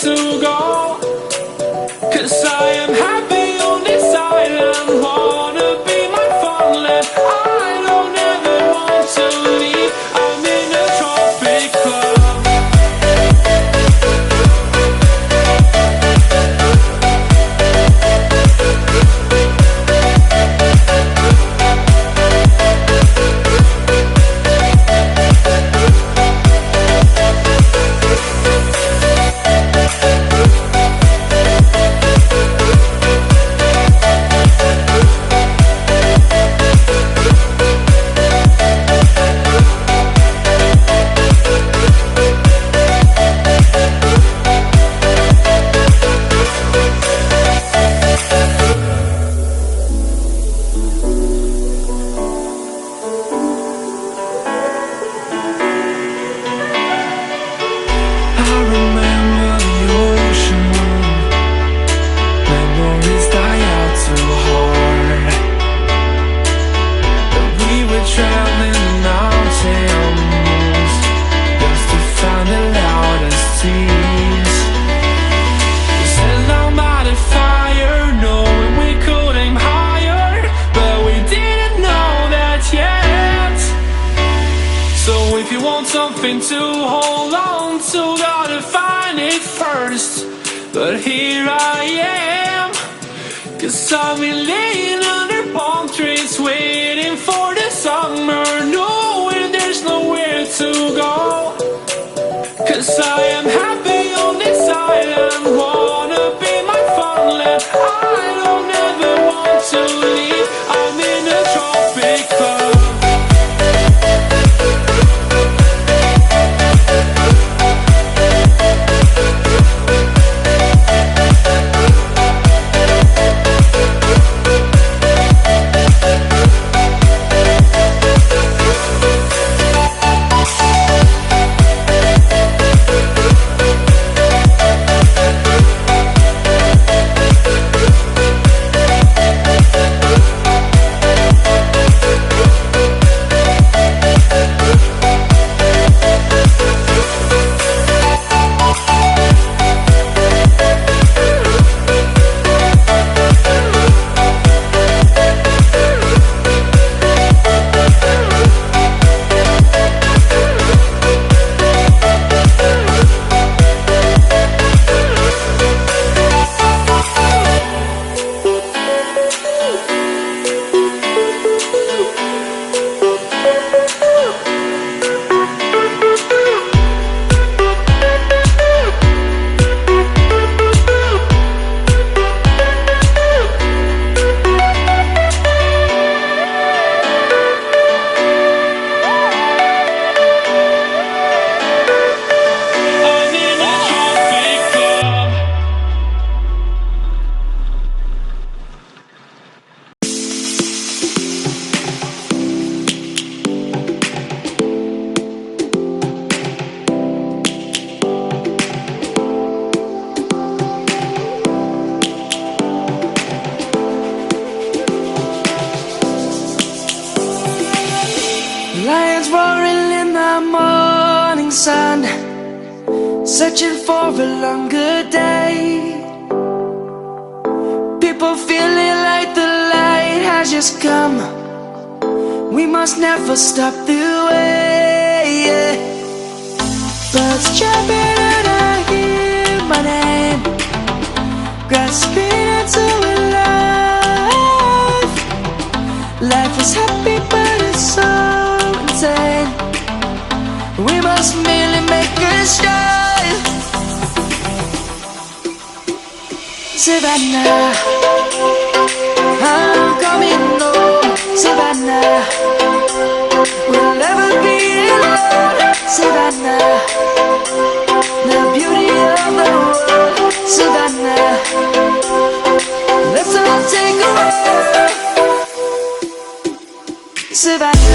to go. 'Cause I am happy on this island, wanna be my farmland. I don't ever want to leave, I'm in a tropic club. Something to hold on to, gotta find it first. But here I am, 'cause I've been laying under palm trees, waiting for the summer, knowing there's nowhere to go. 'Cause I am happy on this island, wanna be my farmland. I don't ever want to leave, I'm in a tropic club. Lions roaring in the morning sun, searching for a longer day. People feeling like the light has just come. We must never stop the way. Birds chirping and I hear my name, grasping into a life. Life is happy but it's so insane. We must merely make a start. Savannah, I'm coming home. Savannah, we'll never be alone. Savannah, the beauty of the world. Savannah, let's all take a walk. Savannah.